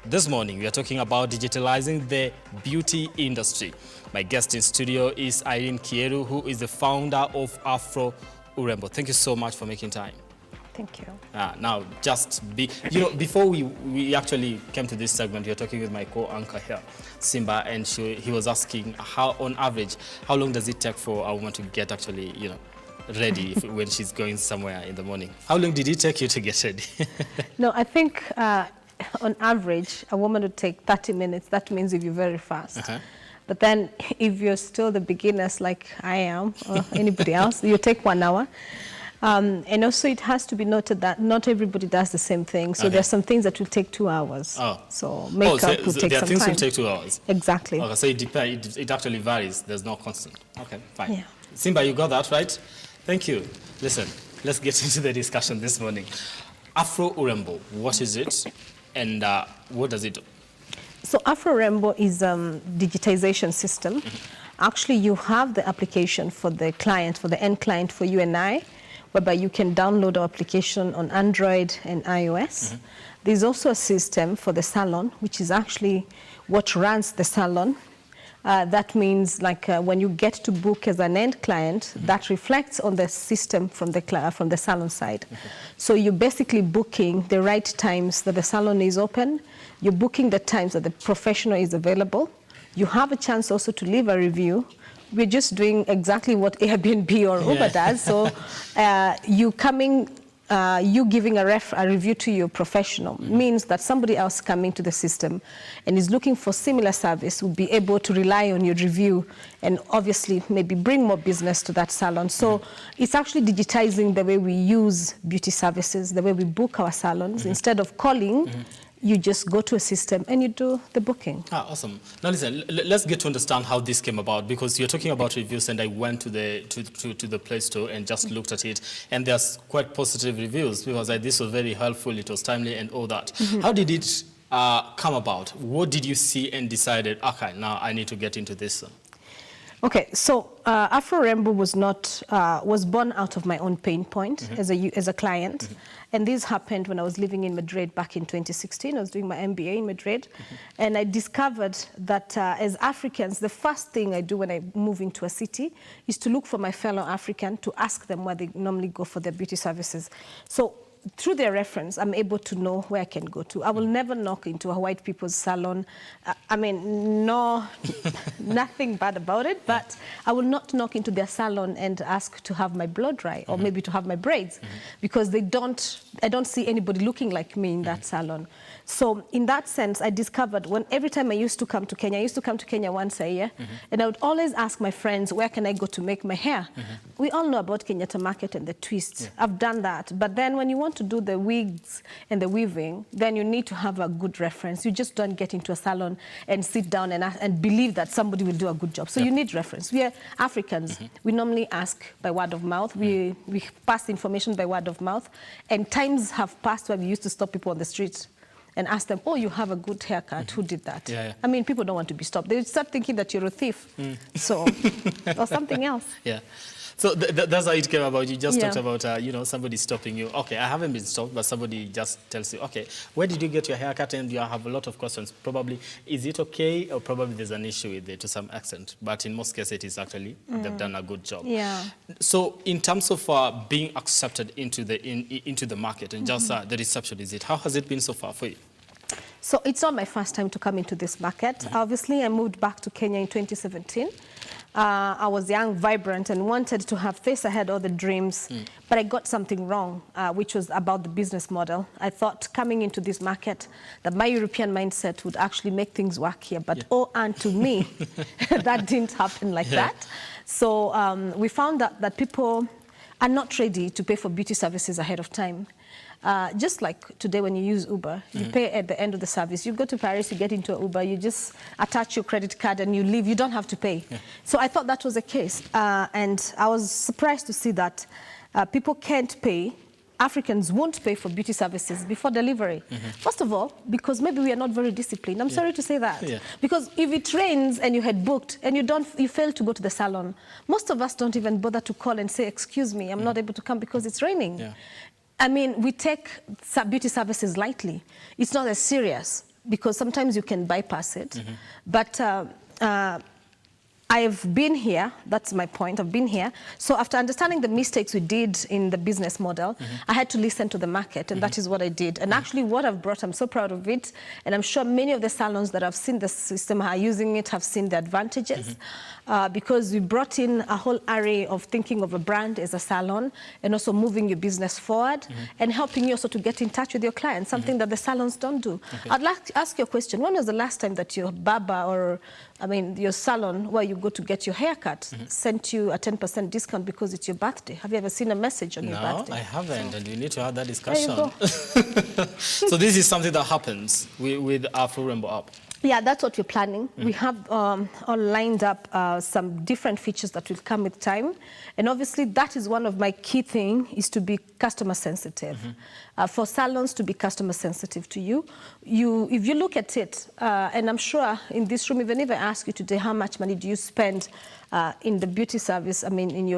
This morning, we are talking about digitalizing the beauty industry. My guest in studio is Irene Kieru, who is the founder of Afro Urembo. Thank you so much for making time. Thank you. Now, before we actually came to this segment, you're talking with my co-anchor here, Simba, and he was asking how, on average, how long does it take for a woman to get actually, ready when she's going somewhere in the morning? How long did it take you to get ready? No, I think on average, a woman would take 30 minutes. That means if you're very fast. But then if you're still the beginners like I am, or anybody else, you take 1 hour. And also it has to be noted that not everybody does the same thing. So there's some things that will take 2 hours. So makeup will take some time. There are things will take 2 hours? Exactly. Okay, so it actually varies. There's no constant. Okay, fine. Yeah. Simba, you got that right? Thank you. Listen, let's get into the discussion this morning. Afro Urembo, what is it and what does it do? So Afro Urembo is a digitization system. Actually, you have the application for the client, for the end client, for you and I, whereby you can download our application on Android and iOS. There's also a system for the salon, which is actually what runs the salon. That means like when you get to book as an end client, that reflects on the system from the salon side. So you're basically booking the right times that the salon is open. You're booking the times that the professional is available. You have a chance also to leave a review. We're just doing exactly what Airbnb or Uber does. So you giving a review to your professional means that somebody else coming to the system and is looking for similar service will be able to rely on your review and obviously maybe bring more business to that salon. So it's actually digitizing the way we use beauty services, the way we book our salons. Instead of calling, you just go to a system and you do the booking. Awesome. Now listen, let's get to understand how this came about, because you're talking about reviews and I went to the Play Store and just looked at it, and there's quite positive reviews because this was very helpful, it was timely and all that. How did it come about? What did you see and decided, okay, now I need to get into this? Okay, so Afro Urembo was born out of my own pain point as a client. And this happened when I was living in Madrid back in 2016. I was doing my MBA in Madrid. And I discovered that as Africans, the first thing I do when I move into a city is to look for my fellow African to ask them where they normally go for their beauty services. So through their reference, I'm able to know where I can go to. I will never knock into a white people's salon. I mean, nothing bad about it, but I will not knock into their salon and ask to have my blow dry or maybe to have my braids because I don't see anybody looking like me in that salon. So in that sense, I discovered every time I used to come to Kenya, I used to come to Kenya once a year, and I would always ask my friends, where can I go to make my hair? We all know about Kenyatta Market and the twists. I've done that. But then when you want to do the wigs and the weaving, then you need to have a good reference. You just don't get into a salon and sit down and believe that somebody will do a good job. So you need reference. We are Africans. We normally ask by word of mouth. We pass information by word of mouth. And times have passed where we used to stop people on the street and ask them, oh, you have a good haircut. Who did that? I mean, people don't want to be stopped. They start thinking that you're a thief. So, or something else. So that's how it came about. You just talked about, somebody stopping you. Okay, I haven't been stopped, but somebody just tells you, okay, where did you get your haircut? And you have a lot of questions. Probably, is it okay? Or probably there's an issue with it to some extent. But in most cases, it is actually, they've done a good job. So in terms of being accepted into the market and just the reception, how has it been so far for you? So it's not my first time to come into this market. Obviously, I moved back to Kenya in 2017. I was young, vibrant, and wanted to have this. I had all the dreams, but I got something wrong, which was about the business model. I thought coming into this market that my European mindset would actually make things work here, but oh, unto me, that didn't happen like that. So we found out that people are not ready to pay for beauty services ahead of time. Just like today when you use Uber, you pay at the end of the service. You go to Paris, you get into an Uber, you just attach your credit card and you leave. You don't have to pay. So I thought that was the case. And I was surprised to see that people can't pay. Africans won't pay for beauty services before delivery. First of all, because maybe we are not very disciplined. I'm sorry to say that. Because if it rains and you had booked and you fail to go to the salon, most of us don't even bother to call and say, excuse me, I'm not able to come because it's raining. I mean, we take beauty services lightly. It's not as serious. because sometimes you can bypass it. But I've been here, that's my point, I've been here. So after understanding the mistakes we did in the business model, I had to listen to the market, and that is what I did. And actually what I've brought, I'm so proud of it, and I'm sure many of the salons that have seen the system, are using it, have seen the advantages, because we brought in a whole array of thinking of a brand as a salon, and also moving your business forward, and helping you also to get in touch with your clients, something that the salons don't do. I'd like to ask you a question. When was the last time that your barber or, I mean, your salon where you go to get your haircut sent you a 10% discount because it's your birthday? Have you ever seen a message on your birthday? No, I haven't, and we need to have that discussion. There you go. So this is something that happens with Afro Rainbow app. Yeah, that's what we're planning. We have all lined up some different features that will come with time. And obviously, that is one of my key things, is to be customer sensitive. For salons to be customer sensitive to you, if you look at it, and I'm sure in this room, even if I ask you today, how much money do you spend in the beauty service, I mean,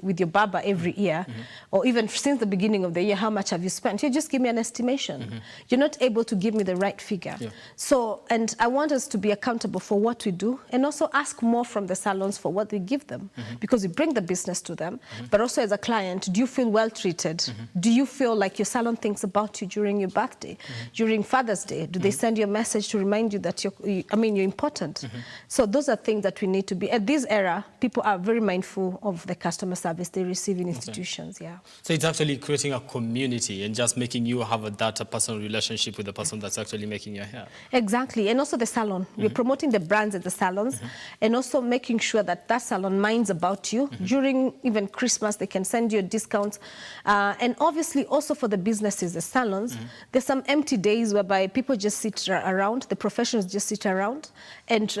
with your barber every year, or even since the beginning of the year, how much have you spent? You just give me an estimation. You're not able to give me the right figure. So, and I want us to be accountable for what we do, and also ask more from the salons for what we give them, because we bring the business to them. But also as a client, do you feel well treated? Do you feel like your salon thinks about you during your birthday, during Father's Day? Do they send you a message to remind you that you're important? So those are things that we need to be. At this era, people are very mindful of the customer service they receive in institutions. So it's actually creating a community and just making you have a personal relationship with the person that's actually making your hair. Exactly. And also the salon. We're promoting the brands at the salons, and also making sure that that salon minds about you. During even Christmas, they can send you a discount. And obviously also for the businesses, the salons, there's some empty days whereby people just sit around, the professionals just sit around, and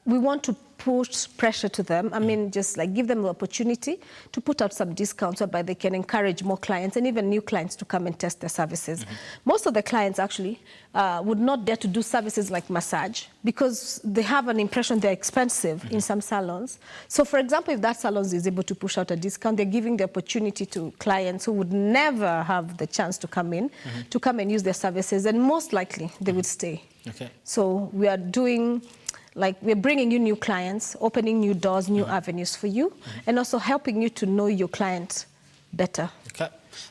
we want to put pressure to them. I mean, just like give them the opportunity to put out some discounts whereby they can encourage more clients and even new clients to come and test their services. Most of the clients actually would not dare to do services like massage because they have an impression they're expensive in some salons. So for example, if that salon is able to push out a discount, they're giving the opportunity to clients who would never have the chance to come in, to come and use their services, and most likely they would stay. So we are doing, like, we're bringing you new clients, opening new doors, new avenues for you, and also helping you to know your client better.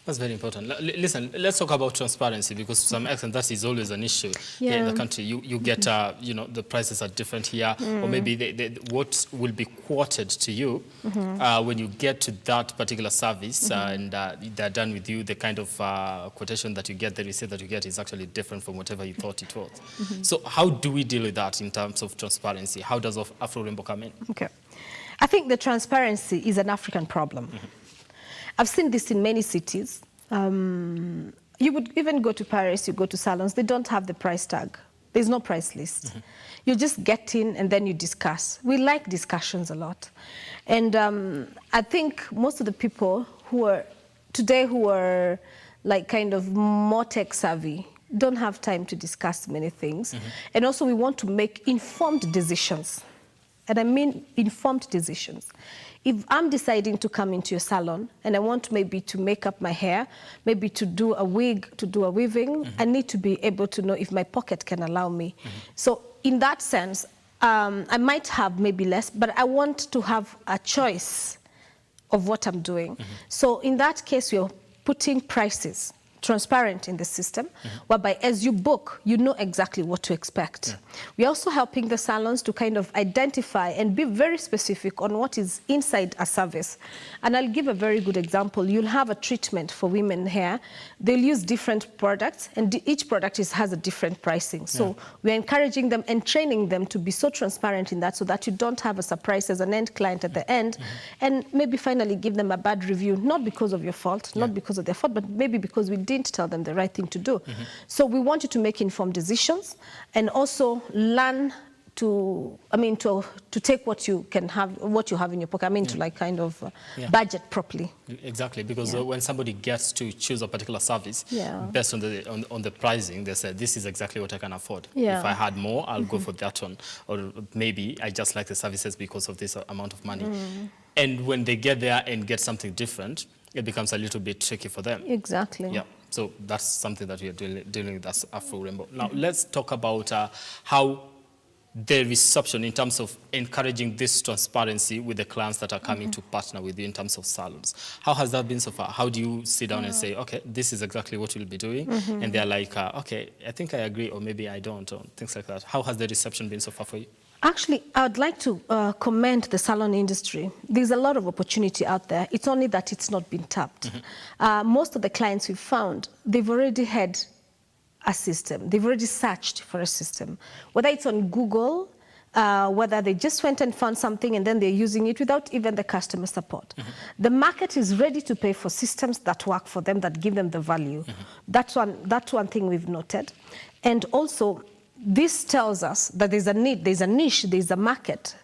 That's very important. Listen, let's talk about transparency, because to some extent that is always an issue here in the country. You get, you know, the prices are different here, or maybe what will be quoted to you when you get to that particular service and they're done with you, the kind of quotation that you get, the receipt that you get is actually different from whatever you thought it was. So how do we deal with that in terms of transparency? How does Afro Rainbow come in? I think the transparency is an African problem. I've seen this in many cities. You would even go to Paris, you go to salons, they don't have the price tag. There's no price list. You just get in and then you discuss. We like discussions a lot. And I think most of the people who are today like kind of more tech savvy don't have time to discuss many things. And also we want to make informed decisions. And I mean informed decisions. If I'm deciding to come into your salon and I want maybe to make up my hair, maybe to do a wig, to do a weaving, I need to be able to know if my pocket can allow me. So in that sense, I might have maybe less, but I want to have a choice of what I'm doing. So in that case, we're putting prices transparent in the system, whereby as you book, you know exactly what to expect. We're also helping the salons to kind of identify and be very specific on what is inside a service. And I'll give a very good example. You'll have a treatment for women hair. They'll use different products, and each product has a different pricing. So we're encouraging them and training them to be so transparent in that, so that you don't have a surprise as an end client at the end, and maybe finally give them a bad review, not because of your fault, not because of their fault, but maybe because we didn't tell them the right thing to do. So we want you to make informed decisions and also learn to, to take what you can have, what you have in your pocket. To like kind of budget properly. Exactly, because when somebody gets to choose a particular service, based on the pricing, they say, this is exactly what I can afford. If I had more, I'll go for that one. Or maybe I just like the services because of this amount of money. And when they get there and get something different, it becomes a little bit tricky for them. Exactly. So that's something that we are dealing with as Afro Rainbow. Now, let's talk about how the reception in terms of encouraging this transparency with the clients that are coming to partner with you in terms of salons. How has that been so far? How do you sit down and say, okay, this is exactly what we'll be doing? And they're like, okay, I think I agree, or maybe I don't, or things like that. How has the reception been so far for you? Actually, I would like to commend the salon industry. There's a lot of opportunity out there. It's only that it's not been tapped. Most of the clients we've found, they've already had a system. They've already searched for a system. Whether it's on Google, whether they just went and found something and then they're using it without even the customer support. The market is ready to pay for systems that work for them, that give them the value. That's one thing we've noted. And also, this tells us that there's a need, there's a niche, there's a market.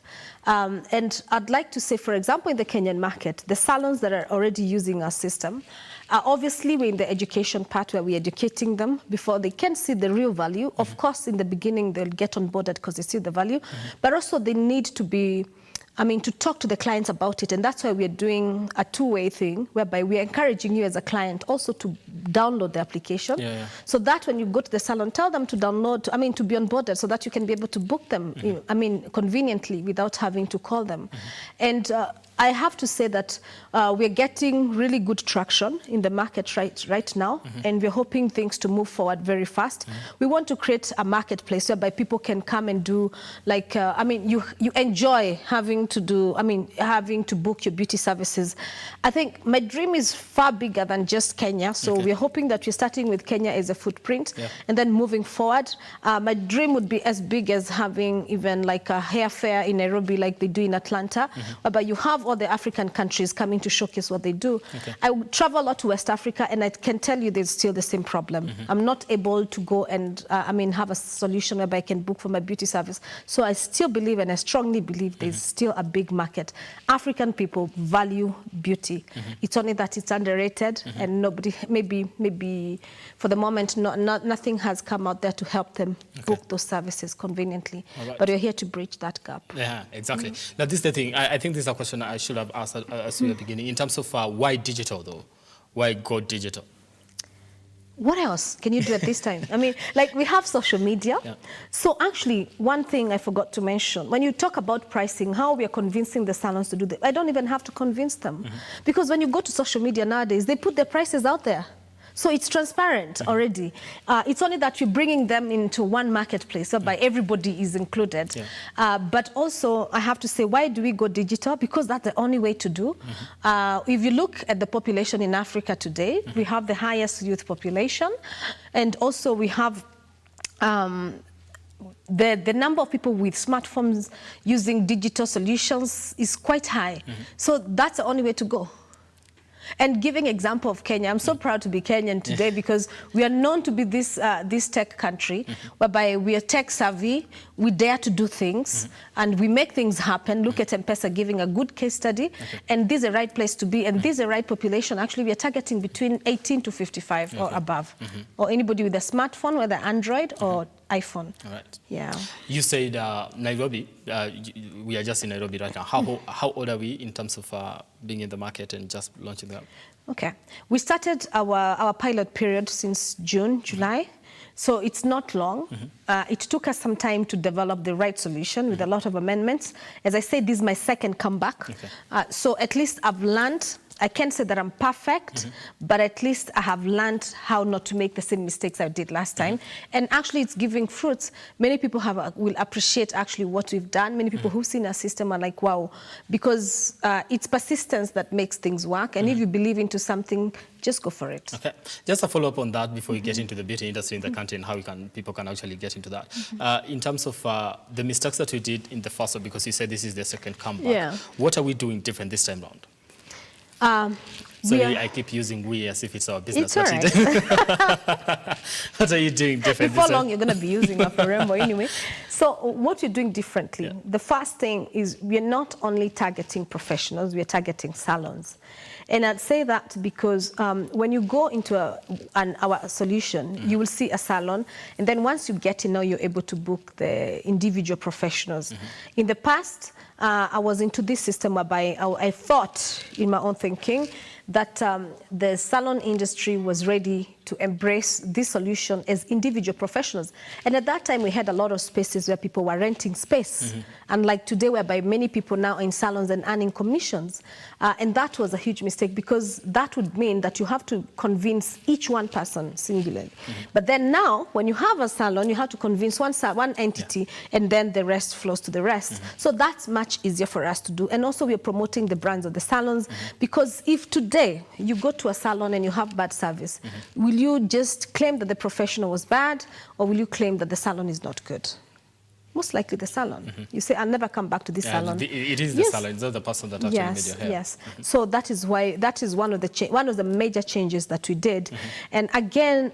And I'd like to say, for example, in the Kenyan market, the salons that are already using our system, obviously we're in the education part where we're educating them before they can see the real value. Of course, in the beginning, they'll get on board because they see the value, but also they need to be, to talk to the clients about it. And that's why we're doing a two-way thing, whereby we're encouraging you as a client also to download the application. So that when you go to the salon, tell them to download, to be onboarded so that you can be able to book them, conveniently without having to call them. And I have to say that we're getting really good traction in the market right now, and we're hoping things to move forward very fast. We want to create a marketplace whereby people can come and do, like, you enjoy having to book your beauty services. I think my dream is far bigger than just Kenya, so we're hoping that we're starting with Kenya as a footprint, and then moving forward. My dream would be as big as having even like a hair fair in Nairobi like they do in Atlanta, whereby you have all the African countries coming to showcase what they do. I travel a lot to West Africa, and I can tell you there's still the same problem. I'm not able to go and have a solution whereby I can book for my beauty service. So I still believe, and I strongly believe, there's still a big market. African people value beauty. It's only that it's underrated, and nobody, maybe for the moment, nothing has come out there to help them book those services conveniently. But we're here to bridge that gap. Yeah, exactly. Now, this is the thing. I think this is a question I should have asked at the beginning. In terms of why digital, though? Why go digital? What else can you do at this time? Like we have social media. So actually, one thing I forgot to mention, when you talk about pricing, how we are convincing the salons to do that, I don't even have to convince them. Because when you go to social media nowadays, they put their prices out there. So it's transparent already. It's only that we're bringing them into one marketplace whereby everybody is included. But also, I have to say, why do we go digital? Because that's the only way to do. If you look at the population in Africa today, we have the highest youth population. And also we have the number of people with smartphones using digital solutions is quite high. So that's the only way to go. And giving example of Kenya, I'm so proud to be Kenyan today because we are known to be this tech country whereby we are tech savvy, we dare to do things, and we make things happen. Look at M-Pesa giving a good case study, and this is the right place to be, and this is the right population. Actually, we are targeting between 18 to 55 or above, or anybody with a smartphone, whether Android or iPhone. All right. Yeah. You said Nairobi. We are just in Nairobi right now. How old are we in terms of being in the market and just launching the app? Okay. We started our pilot period since June, July. So it's not long. It took us some time to develop the right solution with a lot of amendments. As I said, this is my second comeback. So at least I've learned. I can't say that I'm perfect, but at least I have learned how not to make the same mistakes I did last time. And actually, it's giving fruits. Many people will appreciate actually what we've done. Many people who've seen our system are like, wow, because it's persistence that makes things work. And if you believe into something, just go for it. Okay. Just a follow-up on that before we get into the beauty industry in the country and how people can actually get into that. In terms of the mistakes that we did in the first one, because you said this is the second comeback, what are we doing different this time round? Sorry, I keep using we as if it's our business. It's all right. What are you doing different? Before long, you're going to be using Afro Rainbow anyway. So what you're doing differently, the first thing is we're not only targeting professionals, we're targeting salons. And I'd say that because when you go into our solution, you will see a salon. And then once you get in now, you're able to book the individual professionals. In the past, I was into this system whereby I thought in my own thinking that the salon industry was ready to embrace this solution as individual professionals. And at that time, we had a lot of spaces where people were renting space. Unlike today, whereby many people now are in salons and earning commissions. And that was a huge mistake, because that would mean that you have to convince each one person singularly. But then now, when you have a salon, you have to convince one entity, and then the rest flows to the rest. So that's much easier for us to do. And also, we're promoting the brands of the salons, because if today you go to a salon and you have bad service, will you just claim that the professional was bad, or will you claim that the salon is not good? Most likely the salon. You say, I'll never come back to this salon. It is the salon. It's not the person that actually made your hair. Yes. So that is why, that is one of the major changes that we did. And again,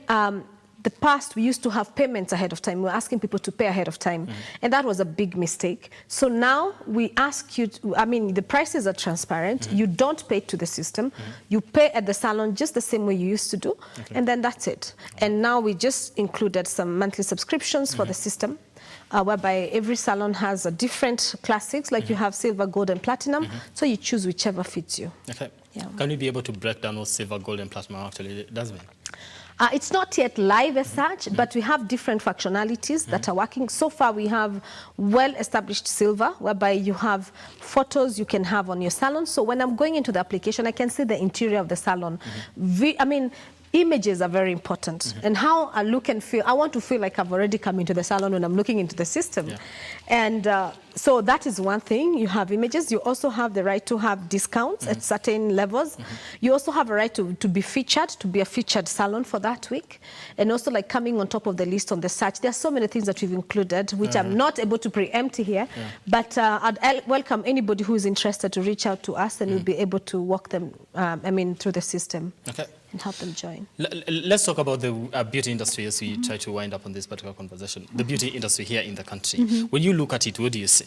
the past, we used to have payments ahead of time. We were asking people to pay ahead of time. And that was a big mistake. So now we ask you, the prices are transparent. You don't pay to the system. You pay at the salon just the same way you used to do. And then that's it. And now we just included some monthly subscriptions for the system. Whereby every salon has a different classics, like you have silver, gold, and platinum. So you choose whichever fits you. Okay. Can you be able to break down what silver, gold, and platinum actually does mean? It's not yet live as such, but we have different functionalities that are working. So far, we have well-established silver, whereby you have photos you can have on your salon. So when I'm going into the application, I can see the interior of the salon. Images are very important, and how I look and feel. I want to feel like I've already come into the salon when I'm looking into the system. And so that is one thing. You have images. You also have the right to have discounts at certain levels. You also have a right to be featured, to be a featured salon for that week. And also like coming on top of the list on the search. There are so many things that we've included, which I'm not able to preempt here. But I'd welcome anybody who is interested to reach out to us, and we'll be able to walk them, through the system. Okay. And help them join. Let's talk about the beauty industry as we try to wind up on this particular conversation. The beauty industry here in the country. When you look at it, what do you see?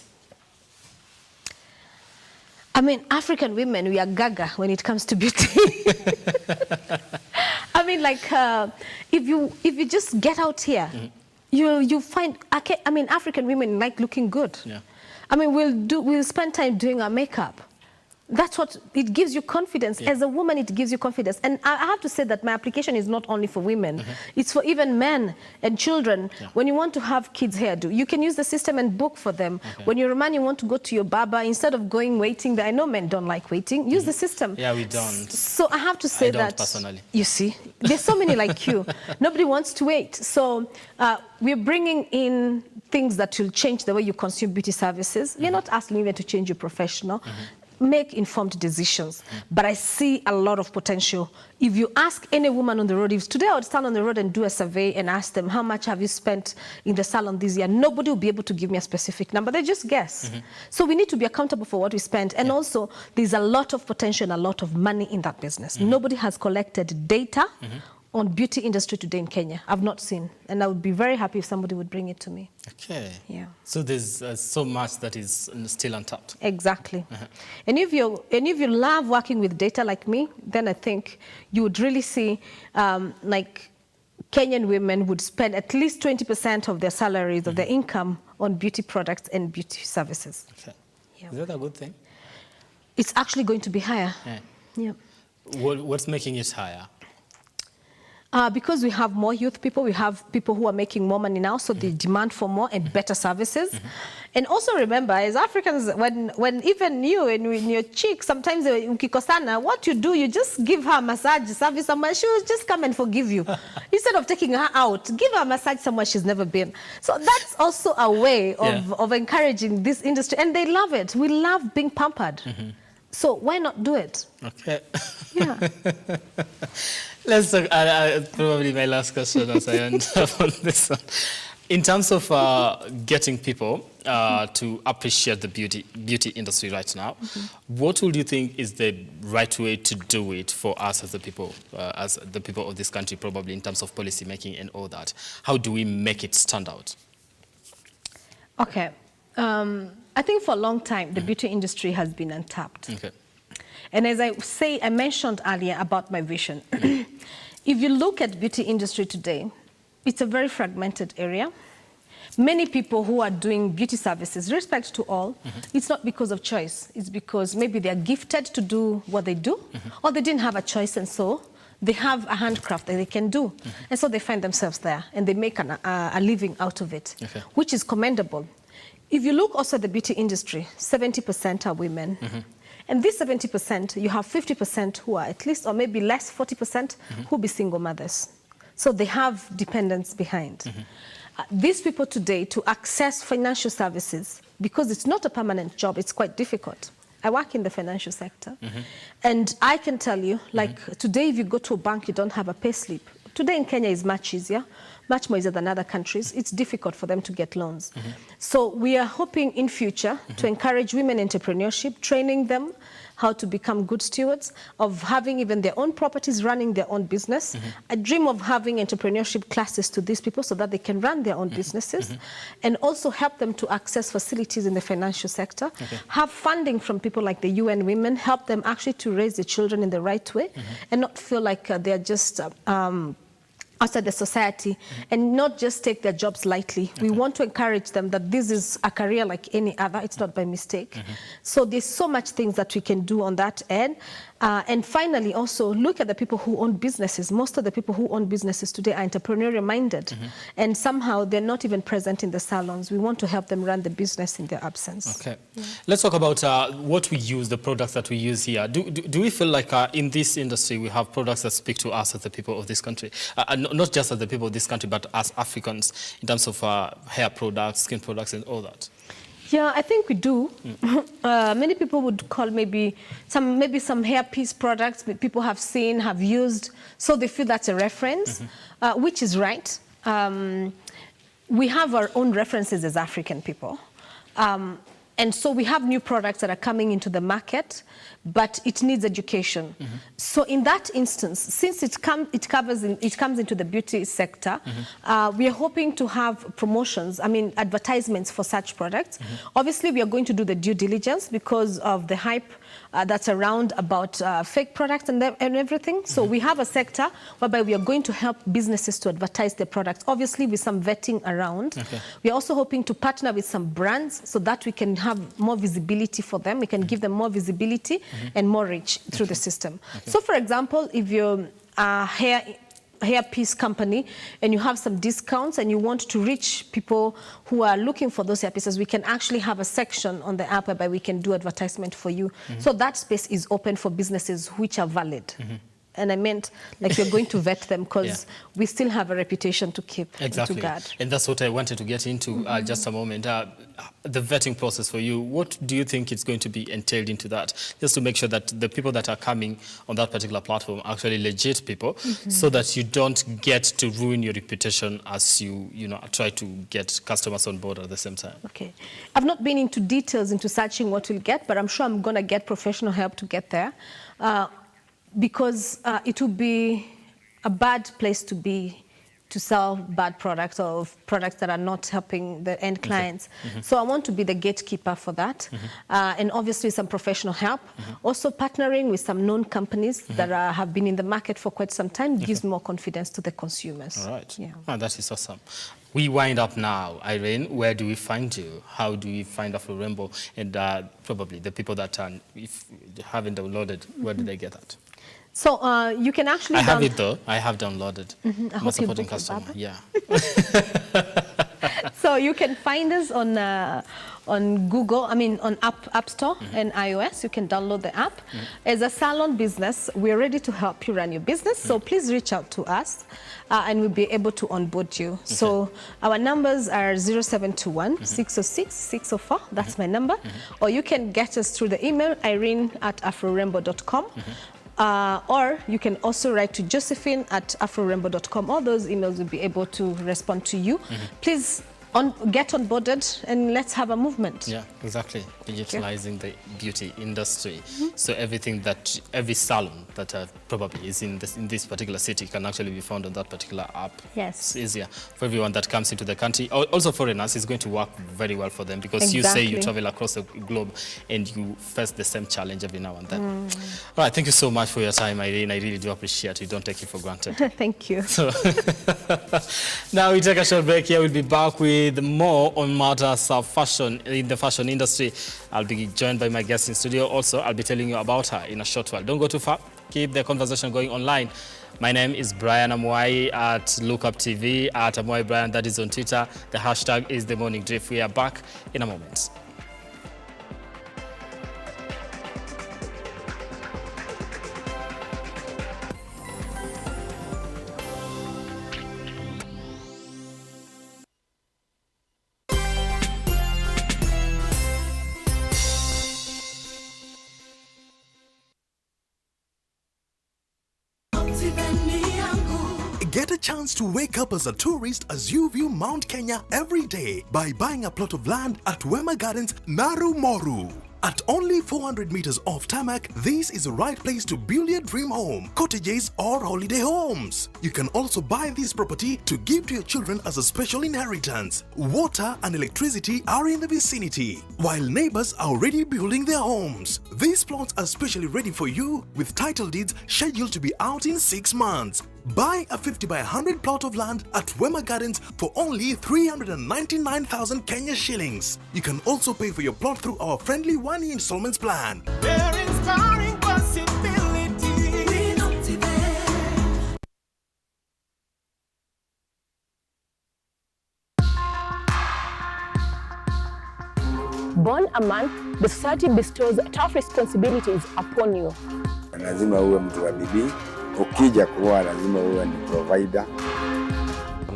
African women, we are gaga when it comes to beauty. If you just get out here, you find, African women like looking good. We'll spend time doing our makeup. That's what, it gives you confidence. As a woman, it gives you confidence. And I have to say that my application is not only for women. It's for even men and children. When you want to have kids' hairdo, you can use the system and book for them. When you're a man, you want to go to your barber, instead of going waiting, I know men don't like waiting, use the system. Yeah, we don't. So I have to say that. I don't personally. You see, there's so many like you. Nobody wants to wait. So we're bringing in things that will change the way you consume beauty services. We're not asking even to change your professional. Make informed decisions. But I see a lot of potential. If you ask any woman on the road, if today I would stand on the road and do a survey and ask them, how much have you spent in the salon this year? Nobody will be able to give me a specific number. They just guess. So we need to be accountable for what we spend. And also, there's a lot of potential and a lot of money in that business. Nobody has collected data on beauty industry today in Kenya. I've not seen. And I would be very happy if somebody would bring it to me. Okay. Yeah. So there's so much that is still untapped. Exactly. And if you love working with data like me, then I think you would really see like Kenyan women would spend at least 20% of their salaries, of their income, on beauty products and beauty services. Okay. Is that a good thing? It's actually going to be higher. What's making it higher? Because we have more youth people, we have people who are making more money now, so the demand for more and better services. And also remember, as Africans, when even you and when your chick, sometimes ukikosana, what you do, you just give her a massage service somewhere, she will just come and forgive you. Instead of taking her out, give her a massage somewhere she's never been. So that's also a way of encouraging this industry, and they love it. We love being pampered. So why not do it? Okay. Yeah. Let's talk, probably my last question as I end up on this one. In terms of getting people to appreciate the beauty industry right now, what would you think is the right way to do it for us as the people of this country, probably in terms of policy making and all that? How do we make it stand out? Okay. I think for a long time, the beauty industry has been untapped. Okay. And as I mentioned earlier about my vision, if you look at beauty industry today, it's a very fragmented area. Many people who are doing beauty services, respect to all, it's not because of choice. It's because maybe they're gifted to do what they do, or they didn't have a choice, and so they have a handcraft that they can do. And so they find themselves there and they make a living out of it, which is commendable. If you look also at the beauty industry, 70% are women. And this 70%, you have 50% who are at least, or maybe less, 40% who be single mothers. So they have dependents behind. These people today, to access financial services, because it's not a permanent job, it's quite difficult. I work in the financial sector. And I can tell you, like today, if you go to a bank, you don't have a pay slip. Today in Kenya is much easier, much more easier than other countries. It's difficult for them to get loans. So we are hoping in future to encourage women entrepreneurship, training them how to become good stewards, of having even their own properties, running their own business. I dream of having entrepreneurship classes to these people so that they can run their own businesses, and also help them to access facilities in the financial sector, have funding from people like the UN Women, help them actually to raise the children in the right way, and not feel like they're just outside the society, and not just take their jobs lightly. We want to encourage them that this is a career like any other. It's not by mistake. So there's so much things that we can do on that end. And finally, also look at the people who own businesses. Most of the people who own businesses today are entrepreneurial minded, and somehow they're not even present in the salons. We want to help them run the business in their absence. Okay. Let's talk about what we use, the products that we use here. Do we feel like in this industry we have products that speak to us as the people of this country? Not just as the people of this country, but as Africans, in terms of hair products, skin products, and all that? Yeah, I think we do. Many people would call maybe some hairpiece products that people have seen, have used, so they feel that's a reference, which is right. We have our own references as African people. And so we have new products that are coming into the market, but it needs education. So in that instance, since it comes into the beauty sector, we are hoping to have promotions, advertisements for such products. Obviously, we are going to do the due diligence because of the hype that's around about fake products and everything. So we have a sector whereby we are going to help businesses to advertise their products, obviously with some vetting around. We are also hoping to partner with some brands so that we can have more visibility for them. We can give them more visibility and more reach through the system. So for example, if you're a hairpiece company and you have some discounts and you want to reach people who are looking for those hairpieces, we can actually have a section on the app whereby we can do advertisement for you. So that space is open for businesses which are valid. And I meant like you're going to vet them because we still have a reputation to keep and to guard. And that's what I wanted to get into just a moment. The vetting process for you, what do you think is going to be entailed into that? Just to make sure that the people that are coming on that particular platform are actually legit people, so that you don't get to ruin your reputation as you try to get customers on board at the same time. Okay. I've not been into details into searching what we'll get, but I'm sure I'm going to get professional help to get there. Because it would be a bad place to be to sell bad products or products that are not helping the end clients. So I want to be the gatekeeper for that. And obviously some professional help. Also partnering with some known companies that have been in the market for quite some time gives more confidence to the consumers. All right. Oh, that is awesome. We wind up now. Irene, where do we find you? How do we find Afro Rainbow? And probably the people that if they haven't downloaded, where do they get that? So you can actually... I have it though. I have downloaded. I'm a supporting customer. Yeah. So you can find us on Google, on App Store and iOS. You can download the app. As a salon business, we're ready to help you run your business. So please reach out to us and we'll be able to onboard you. So our numbers are 0721 606 604. That's my number. Or you can get us through the email, irene@afrorainbow.com. Or you can also write to Josephine@afrorainbow.com. All those emails will be able to respond to you. Please get onboarded and let's have a movement. Yeah, exactly. Digitalizing the beauty industry. So every salon that probably is in this particular city can actually be found on that particular app. Yes. It's easier for everyone that comes into the country. Also foreigners, it's going to work very well for them because you say you travel across the globe and you face the same challenge every now and then. All right, thank you so much for your time, Irene. I really do appreciate it. Don't take it for granted. Thank you. So now we take a short break here. We'll be back with more on matters of fashion in the fashion industry. I'll be joined by my guest in studio. Also, I'll be telling you about her in a short while. Don't go too far. Keep the conversation going online My name is Brian Amwai at Lookuptv, at Amwai Brian, that is on Twitter. The hashtag is The Morning Drift. We are back in a moment. Get a chance to wake up as a tourist as you view Mount Kenya every day by buying a plot of land at Wema Gardens, Naru Moru. At only 400 meters off tarmac, this is the right place to build your dream home, cottages or holiday homes. You can also buy this property to give to your children as a special inheritance. Water and electricity are in the vicinity, while neighbors are already building their homes. These plots are specially ready for you with title deeds scheduled to be out in 6 months. Buy a 50 by 100 plot of land at Wema Gardens for only 399,000 Kenya shillings. You can also pay for your plot through our friendly one-year installments plan. They're inspiring possibility. Born a man, the society bestows tough responsibilities upon you. Lazima uwe mtu wa bidii. Ukija kuoa lazima uwe ni provider.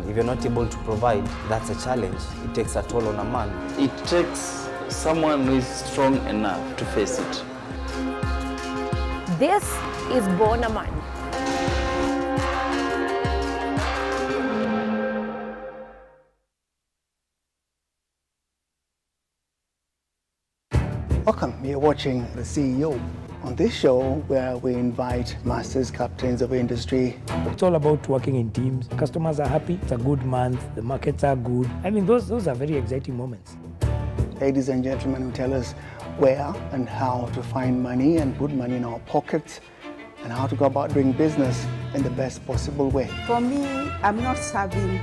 If you're not able to provide, that's a challenge. It takes a toll on a man. It takes someone who is strong enough to face it. This is Born a Man. Welcome, you're watching The CEO. On this show, where we invite masters, captains of industry. It's all about working in teams. Customers are happy, it's a good month, the markets are good. I mean, those are very exciting moments. Ladies and gentlemen who tell us where and how to find money and put money in our pockets and how to go about doing business in the best possible way. For me, I'm not serving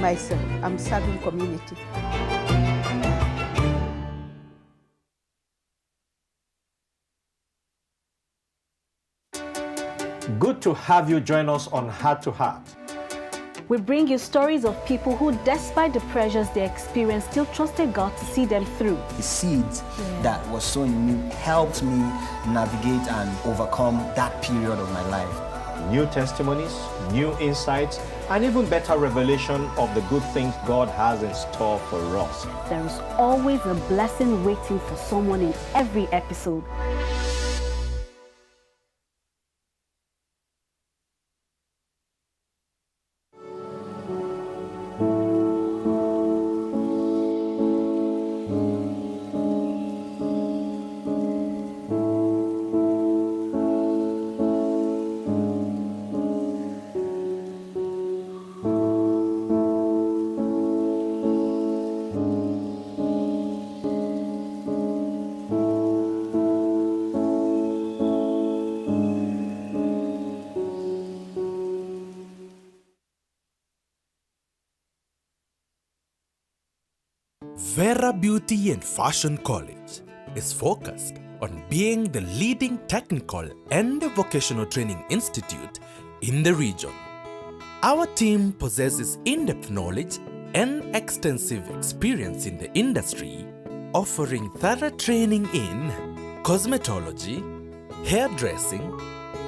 myself, I'm serving community. Good to have you join us on Heart to Heart. We bring you stories of people who, despite the pressures they experienced, still trusted God to see them through. The seeds that was sown in me helped me navigate and overcome that period of my life. New testimonies, new insights, and even better revelation of the good things God has in store for us. There is always a blessing waiting for someone in every episode. Vera Beauty and Fashion College is focused on being the leading technical and vocational training institute in the region. Our team possesses in-depth knowledge and extensive experience in the industry, offering thorough training in cosmetology, hairdressing,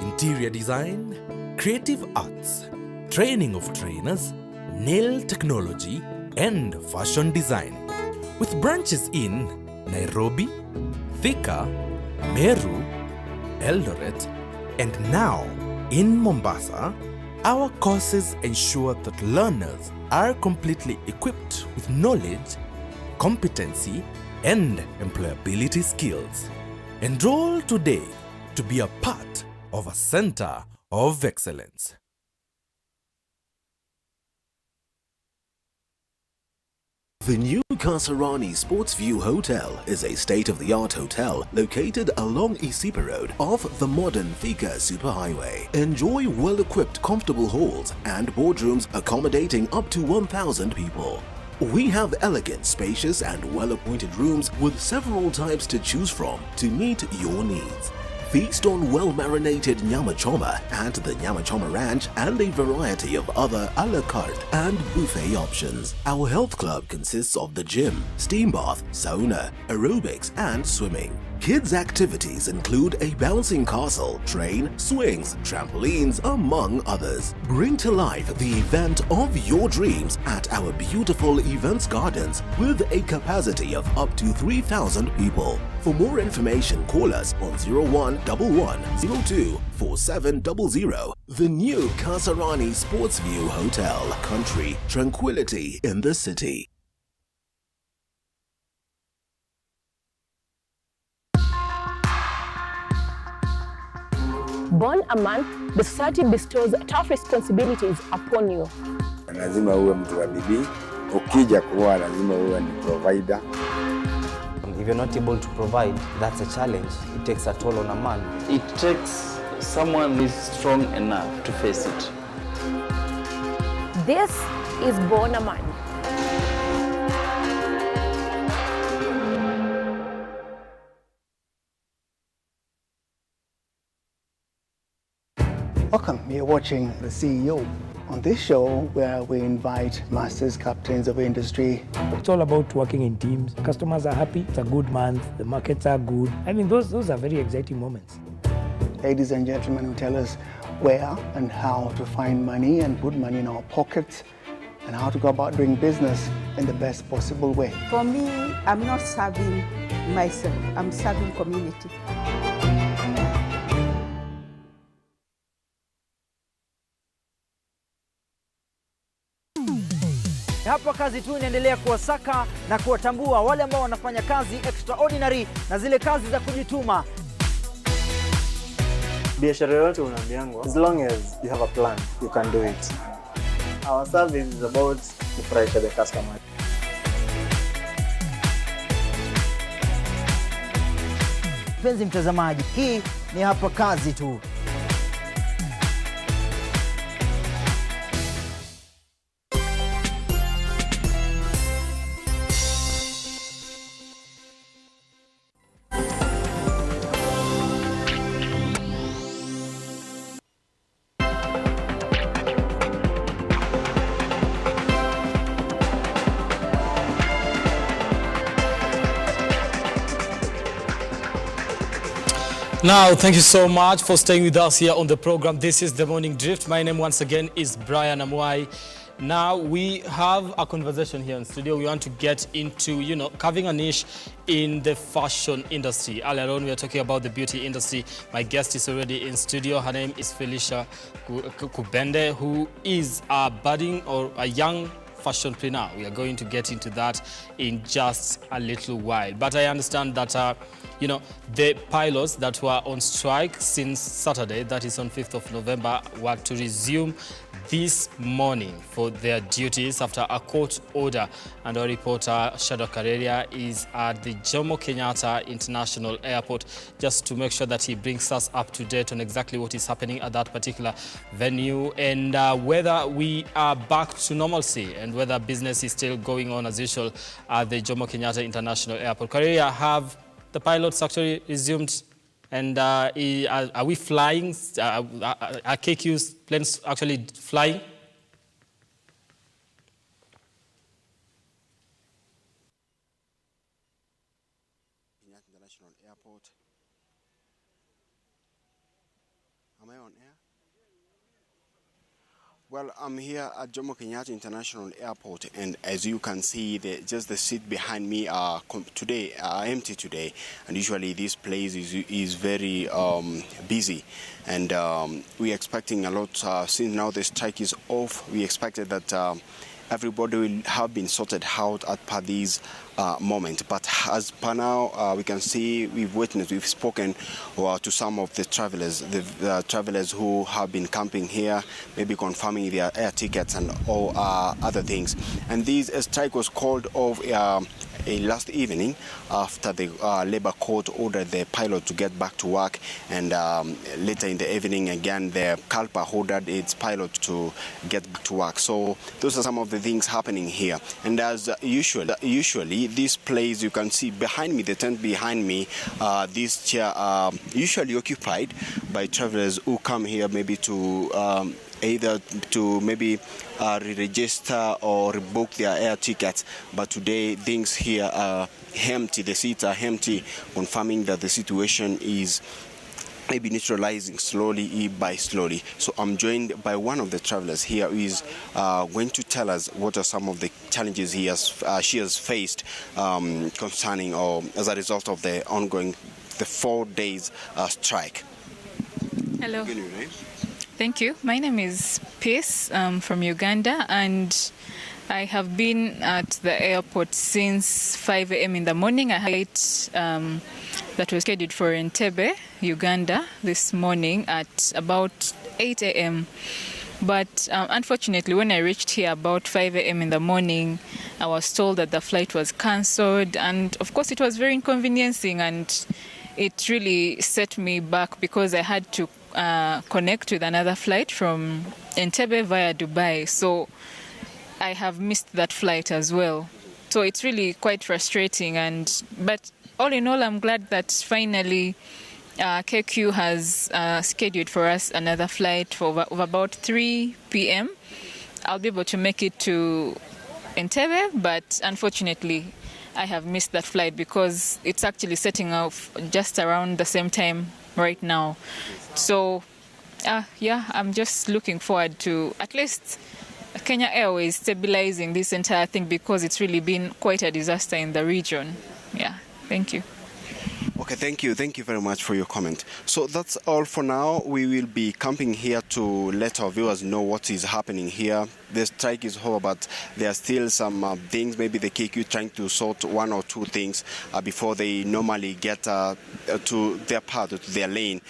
interior design, creative arts, training of trainers, nail technology, and fashion design. With branches in Nairobi, Thika, Meru, Eldoret, and now in Mombasa, our courses ensure that learners are completely equipped with knowledge, competency, and employability skills. Enroll today to be a part of a center of excellence. The new Kasarani Sportsview Hotel is a state-of-the-art hotel located along Isipa Road off the modern Thika Superhighway. Enjoy well-equipped comfortable halls and boardrooms accommodating up to 1,000 people. We have elegant, spacious and well-appointed rooms with several types to choose from to meet your needs. Feast on well-marinated nyama choma at the Nyama Choma Ranch and a variety of other a la carte and buffet options. Our health club consists of the gym, steam bath, sauna, aerobics and swimming. Kids' activities include a bouncing castle, train, swings, trampolines, among others. Bring to life the event of your dreams at our beautiful events gardens with a capacity of up to 3,000 people. For more information, call us on 0111024700. The new Kasarani Sportsview Hotel. Country tranquility in the city. Born a man, the society bestows tough responsibilities upon you. Lazima uwe mtu wa bidii. Ukija kuoa lazima uwe ni provider. If you're not able to provide, that's a challenge. It takes a toll on a man. It takes someone who is strong enough to face it. This is Born a Man. Welcome, you're watching The CEO. On this show, where we invite masters, captains of industry. It's all about working in teams. Customers are happy. It's a good month. The markets are good. I mean, those are very exciting moments. Ladies and gentlemen who tell us where and how to find money and put money in our pockets and how to go about doing business in the best possible way. For me, I'm not serving myself, I'm serving community. Hapa kazi tu inaendelea kuwasaka na kuwatambua wale ambao wanafanya kazi extraordinary na zile kazi za kujituma. Biashara yote unaambiangwa, as long as you have a plan, you can do it. Our service is about to pressure the customer. Mpenzi mtazamaji, hii ni hapa kazi tu. Now, thank you so much for staying with us here on the program. This is The Morning Drift. My name once again is Brian Amwai. Now, we have a conversation here in studio. We want to get into, carving a niche in the fashion industry. Earlier on, we are talking about the beauty industry. My guest is already in studio. Her name is Felicia Kubende, who is a budding or a young fashionpreneur. We are going to get into that in just a little while. But I understand that, the pilots that were on strike since Saturday, that is on 5th of November, were to resume this morning for their duties after a court order. And our reporter, Shadow Kareria, is at the Jomo Kenyatta International Airport just to make sure that he brings us up to date on exactly what is happening at that particular venue and whether we are back to normalcy and whether business is still going on as usual at the Jomo Kenyatta International Airport. Kareria, have the pilots actually resumed? And are we flying? Are KQ's planes actually flying? International Airport. Am I on air? Well, I'm here at Jomo Kenyatta International Airport, and as you can see, just the seat behind me are empty today. And usually this place is very busy, and we're expecting a lot. Since now the strike is off, we expected that everybody will have been sorted out at per this moment. But as per now, we can see, we've spoken to some of the travelers, the travelers who have been camping here, maybe confirming their air tickets and all other things. And this strike was called off last evening after the labor court ordered the pilot to get back to work, and later in the evening again the CALPA ordered its pilot to get back to work. So those are some of the things happening here. And as usually this place, you can see behind me, the tent behind me, these chairs are usually occupied by travelers who come here maybe to either to maybe re-register or rebook their air tickets. But today things here are empty, the seats are empty, confirming that the situation is maybe neutralizing slowly by slowly. So I'm joined by one of the travelers here who is going to tell us what are some of the challenges she has faced concerning or as a result of the ongoing 4 days strike. Hello. Thank you. My name is Peace. I'm from Uganda, and I have been at the airport since 5 a.m. in the morning. I had a flight that was scheduled for Entebbe, Uganda, this morning at about 8 a.m. But unfortunately, when I reached here about 5 a.m. in the morning, I was told that the flight was cancelled. And of course, it was very inconveniencing, and it really set me back because I had to connect with another flight from Entebbe via Dubai. So I have missed that flight as well. So it's really quite frustrating. But all in all, I'm glad that finally KQ has scheduled for us another flight of about 3 p.m. I'll be able to make it to Entebbe, but unfortunately, I have missed that flight because it's actually setting off just around the same time right now. So, yeah, I'm just looking forward to at least Kenya Airways stabilizing this entire thing because it's really been quite a disaster in the region. Yeah, thank you. Okay, thank you. Thank you very much for your comment. So that's all for now. We will be camping here to let our viewers know what is happening here. The strike is over, but there are still some things, maybe the KQ trying to sort one or two things before they normally get to their part, to their lane,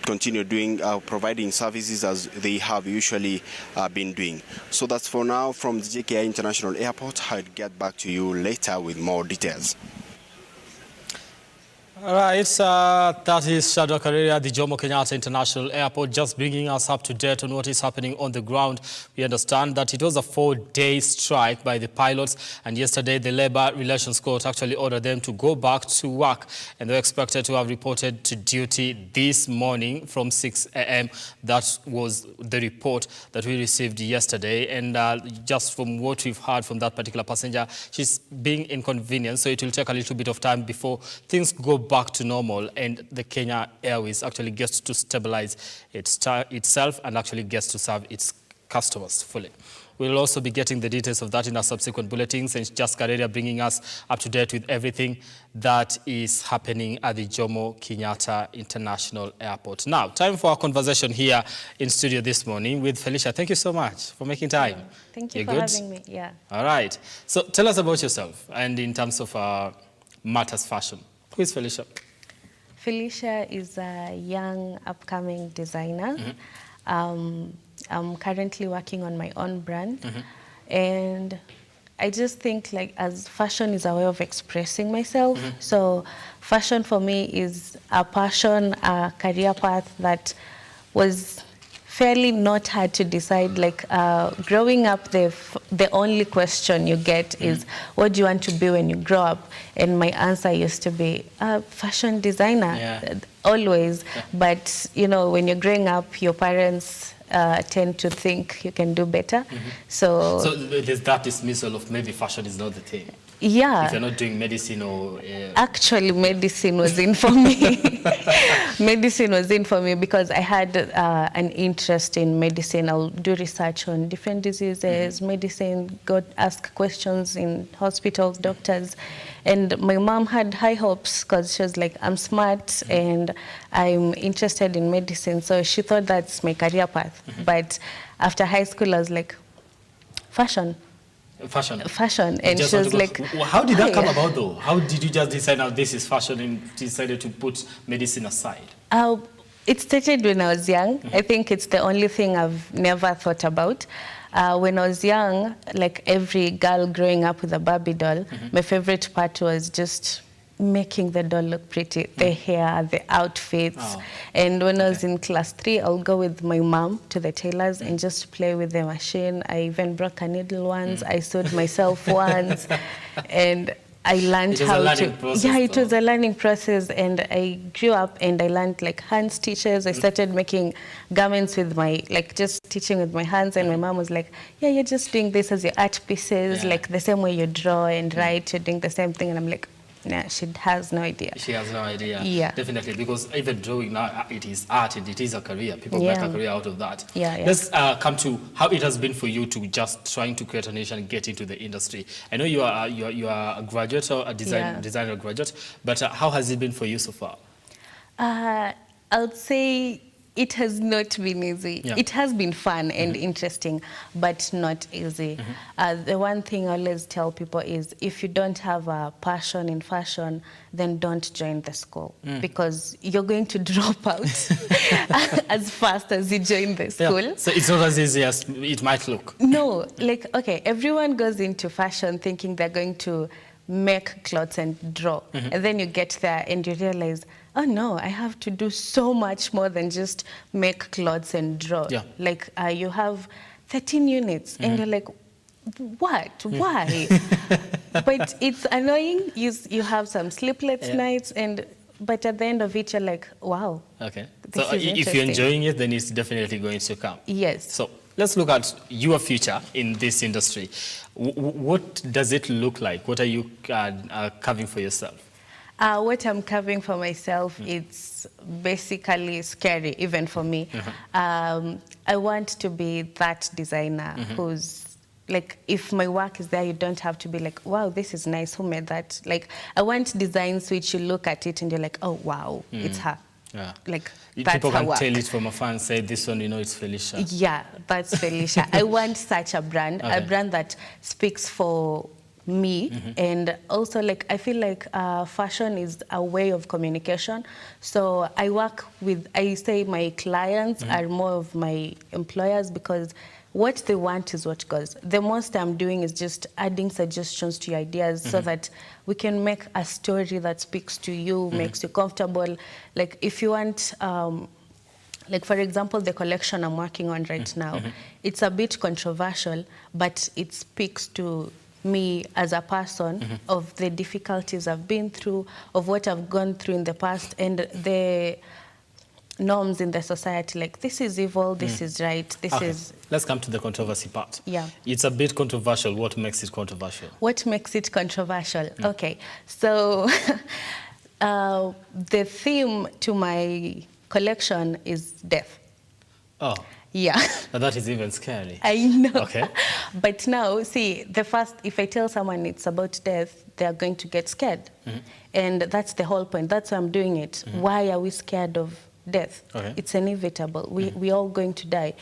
continue doing, providing services as they have usually been doing. So that's for now from the JKI International Airport. I'll get back to you later with more details. All right, that is Shadrach Kareria, the Jomo Kenyatta International Airport, just bringing us up to date on what is happening on the ground. We understand that it was a 4-day strike by the pilots, and yesterday the Labor Relations Court actually ordered them to go back to work, and they're expected to have reported to duty this morning from 6 a.m. That was the report that we received yesterday, and just from what we've heard from that particular passenger, she's being inconvenienced, so it will take a little bit of time before things go back to normal and the Kenya Airways actually gets to stabilize itself and actually gets to serve its customers fully. We'll also be getting the details of that in our subsequent bulletins, and just Kareria bringing us up to date with everything that is happening at the Jomo Kenyatta International Airport. Now, time for our conversation here in studio this morning with Felicia. Thank you so much for making time. Thank you for having me. Yeah. All right. So tell us about yourself and in terms of matters fashion. Who is Felicia? Felicia is a young, upcoming designer. I'm currently working on my own brand. And I just think like as fashion is a way of expressing myself. So fashion for me is a passion, a career path that was fairly not hard to decide. Like growing up, the only question you get is, what do you want to be when you grow up? And my answer used to be fashion designer, always. But you know, when you're growing up, your parents tend to think you can do better. So there's that dismissal of maybe fashion is not the thing. Yeah. If you're not doing medicine or... Actually, medicine was in for me. Medicine was in for me because I had an interest in medicine. I'll do research on different diseases, medicine, ask questions in hospitals, doctors. And my mom had high hopes because she was like, I'm smart and I'm interested in medicine. So she thought that's my career path. But after high school, I was like, fashion. Fashion. And she was like... How did that come about though? How did you just decide now this is fashion and decided to put medicine aside? It started when I was young. I think it's the only thing I've never thought about. When I was young, like every girl growing up with a Barbie doll, my favorite part was just making the doll look pretty, the hair, the outfits. And when I was in class 3, I'll go with my mom to the tailors and just play with the machine. I even broke a needle once. I sewed myself once. And I learned how to... Yeah, it was a learning process. And I grew up and I learned like hand stitches. I started making garments with my, like just stitching with my hands. And my mom was like, yeah, you're just doing this as your art pieces, like the same way you draw and write, you're doing the same thing. And I'm like, nah, she has no idea. She has no idea. Yeah. Definitely, because even drawing now, it is art and it is a career. People make a career out of that. Yeah, yeah. Let's come to how it has been for you to just trying to create a niche and get into the industry. I know you are a graduate or a designer graduate, but how has it been for you so far? I would say it has not been easy. Yeah. It has been fun and interesting, but not easy. The one thing I always tell people is if you don't have a passion in fashion, then don't join the school because you're going to drop out as fast as you join the school. Yeah. So it's not as easy as it might look. No, like, okay, everyone goes into fashion thinking they're going to make clothes and draw. And then you get there and you realize, oh no, I have to do so much more than just make clothes and draw. Yeah. Like you have 13 units and you're like, what? Why? But it's annoying. You have some sleepless nights, but at the end of it, you're like, wow. Okay. So if you're enjoying it, then it's definitely going to come. Yes. So let's look at your future in this industry. What does it look like? What are you carving for yourself? What I'm carving for myself, it's basically scary, even for me. I want to be that designer who's, like, if my work is there, you don't have to be like, wow, this is nice, who made that? Like, I want designs which you look at it and you're like, oh, wow, it's her. Yeah. Like, that's people her can work. tell it from afar and say, this one, you know, it's Felicia. Yeah, that's Felicia. I want such a brand, a brand that speaks for me. And also, like, I feel like fashion is a way of communication. So I work with, I say my clients are more of my employers because what they want is what goes. The most I'm doing is just adding suggestions to your ideas so that we can make a story that speaks to you, makes you comfortable. Like if you want, like for example, the collection I'm working on right now, it's a bit controversial, but it speaks to me as a person of the difficulties I've been through, of what I've gone through in the past, and the norms in the society, like this is evil, this is right, this is... Let's come to the controversy part. Yeah. It's a bit controversial. What makes it controversial? What makes it controversial? Okay, so the theme to my collection is death. Oh. Yeah. That is even scary. I know. Okay. But now, see, if I tell someone it's about death, they're going to get scared. And that's the whole point. That's why I'm doing it. Why are we scared of death? Okay. It's inevitable. We're all going to die.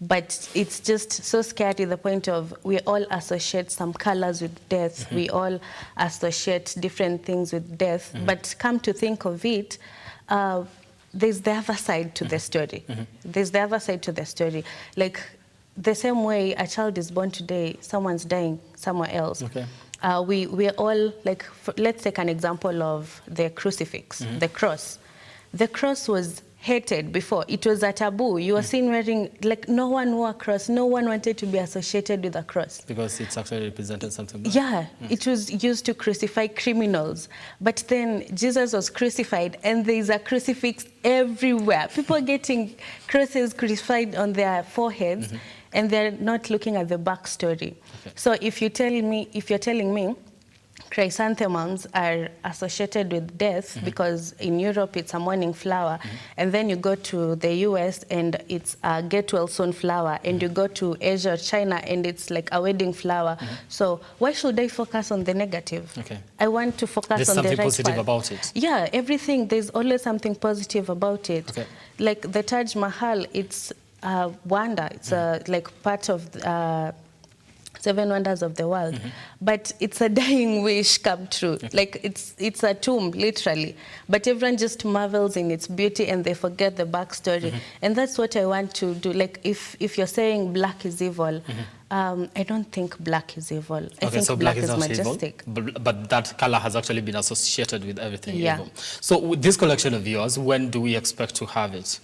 But it's just so scary to the point of we all associate some colors with death. We all associate different things with death. But come to think of it, there's the other side to the story. There's the other side to the story. Like the same way a child is born today, someone's dying somewhere else. Okay. We're all, like, let's take an example of the crucifix, the cross. The cross was hated before. It was a taboo. You were seen wearing, like, no one wore a cross. No one wanted to be associated with a cross. Because it's actually represented something bad. Yeah, it was used to crucify criminals. But then Jesus was crucified, and there's a crucifix everywhere. People getting crosses crucified on their foreheads, and they're not looking at the backstory. Okay. So if you're telling me chrysanthemums are associated with death because in Europe it's a morning flower, and then you go to the US and it's a get well soon flower, and you go to Asia or China and it's like a wedding flower. So why should I focus on the negative? Okay. I want to focus on the right part. There's something positive about it. Yeah, everything, there's always something positive about it. Okay. Like the Taj Mahal, it's a wonder. It's like part of 7 wonders of the world, but it's a dying wish come true. Like it's a tomb, literally. But everyone just marvels in its beauty and they forget the backstory. And that's what I want to do. Like if you're saying black is evil, I don't think black is evil. I think so black is not majestic. evil, but that color has actually been associated with everything Yeah. evil. So with this collection of yours, when do we expect to have it?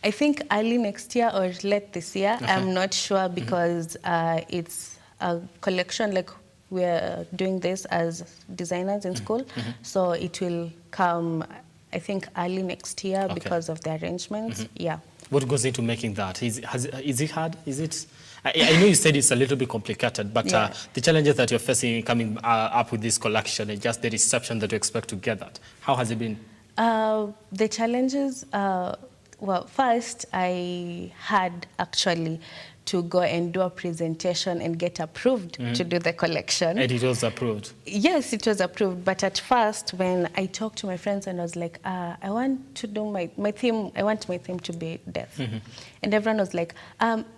I think early next year or late this year. I'm not sure because it's a collection, like we're doing this as designers in school. So it will come, I think, early next year because of the arrangements. Yeah. What goes into making that? Is it hard? Is it? I know you said it's a little bit complicated, but the challenges that you're facing coming up with this collection and just the reception that you expect to get that, how has it been? The challenges, well, first I had actually to go and do a presentation and get approved to do the collection. And it was approved? Yes, it was approved. But at first, when I talked to my friends and I was like, I want to do my theme, I want my theme to be death. And everyone was like,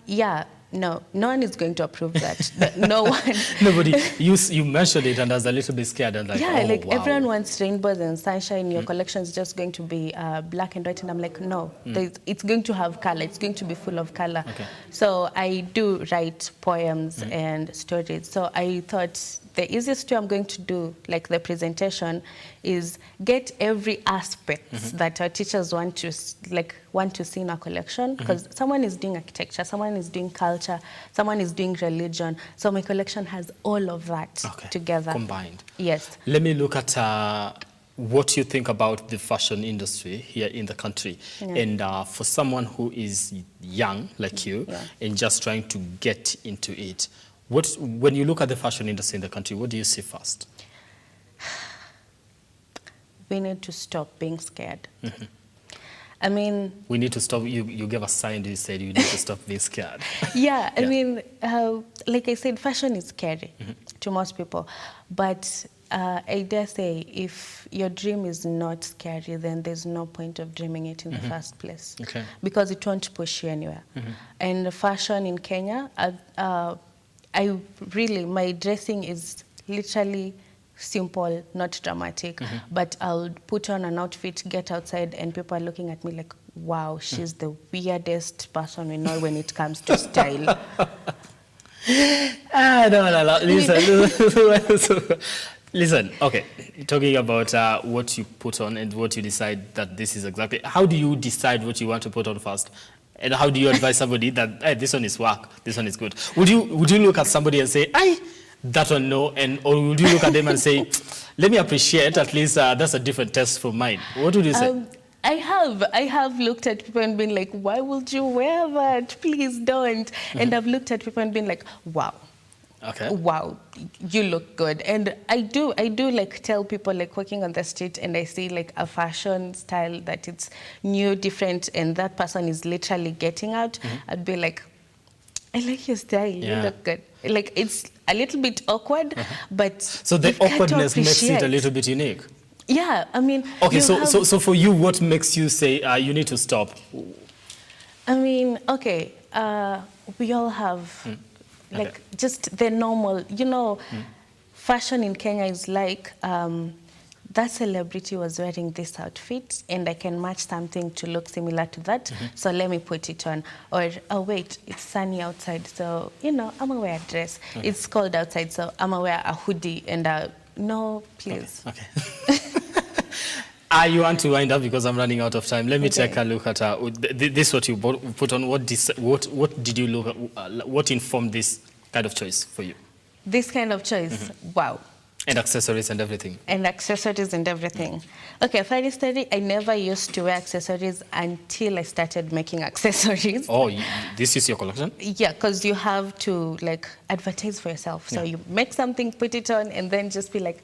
yeah, no one is going to approve that. No one. Nobody. You mentioned it and I was a little bit scared and like, yeah, oh, like wow. everyone wants rainbows and sunshine. Your collection is just going to be black and white. And I'm like, no, it's going to have color. It's going to be full of color. So I do write poems and stories. So I thought the easiest way I'm going to do, like the presentation, is get every aspect that our teachers want to see in our collection. Because someone is doing architecture, someone is doing culture, someone is doing religion. So my collection has all of that together. Combined. Yes. Let me look at what you think about the fashion industry here in the country. And for someone who is young like you and just trying to get into it, when you look at the fashion industry in the country, what do you see first? We need to stop being scared. I mean... We need to stop. You gave a sign, you said you need to stop being scared. Yeah, I mean, like I said, fashion is scary to most people. But I dare say, if your dream is not scary, then there's no point of dreaming it in the first place. Because it won't push you anywhere. And fashion in Kenya, my dressing is literally simple, not dramatic, but I'll put on an outfit, get outside, and people are looking at me like, wow, she's the weirdest person we know when it comes to style. No. Listen, okay, talking about what you put on and what you decide that this is exactly, how do you decide what you want to put on first? And how do you advise somebody that, hey, this one is work, this one is good? Would you look at somebody and say, that one no, or would you look at them and say, let me appreciate, at least that's a different test from mine? What would you say? I have looked at people and been like, why would you wear that? Please don't. And I've looked at people and been like, wow. Wow, you look good. And I do like tell people, like walking on the street and I see like a fashion style that it's new, different, and that person is literally getting out, I'd be like, I like your style, you look good. Like it's a little bit awkward, but so the awkwardness makes it a little bit unique. Yeah, I mean. Okay, so for you, what makes you say you need to stop? I mean, okay, we all have. Like just the normal, fashion in Kenya is like, that celebrity was wearing this outfit and I can match something to look similar to that, so let me put it on. Or, oh wait, it's sunny outside, so, I'm gonna wear a dress. It's cold outside, so I'm gonna wear a hoodie and no, please. Okay. You want to wind up because I'm running out of time. Let me take a look at this. What you put on. What did you look at? What informed this kind of choice for you? This kind of choice, wow. And accessories and everything. And accessories and everything. Okay, funny story. I never used to wear accessories until I started making accessories. Oh, this is your collection? Yeah, because you have to like advertise for yourself. So you make something, put it on, and then just be like,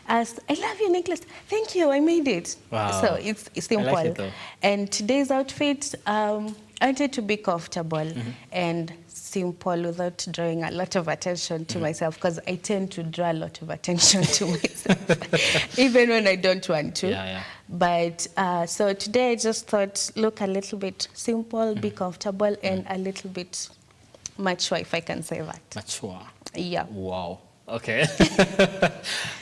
I love your necklace. Thank you, I made it. Wow. So it's simple. I like it though. And today's outfit, I wanted to be comfortable and simple without drawing a lot of attention to myself, because I tend to draw a lot of attention to myself, even when I don't want to. But so today I just thought, look a little bit simple, be comfortable, and a little bit Mature, if I can say that. Mature. Yeah. Wow. Okay.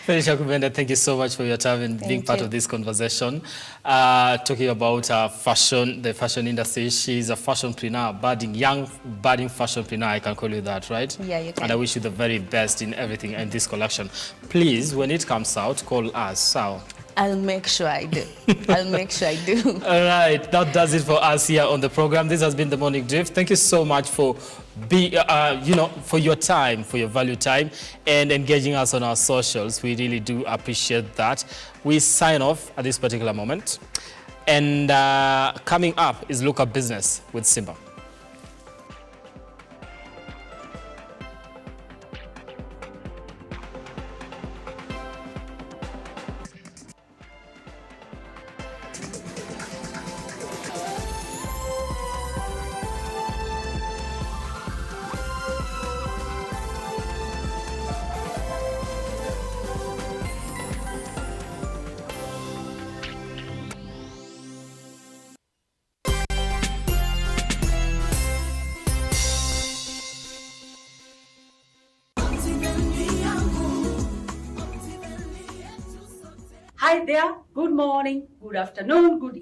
Felicia Kubenda, thank you so much for your time and being part of this conversation. Talking about fashion, the fashion industry. She's a fashionpreneur, young budding fashionpreneur. I can call you that, right? Yeah, you can. And I wish you the very best in everything in this collection. Please, when it comes out, call us. So. I'll make sure I do. I'll make sure I do. All right, that does it for us here on the program. This has been the Morning Drift. Thank you so much for for your time, for your value time, and engaging us on our socials. We really do appreciate that. We sign off at this particular moment, and coming up is Look Up Business with Simba. Hi there, good morning, good afternoon, good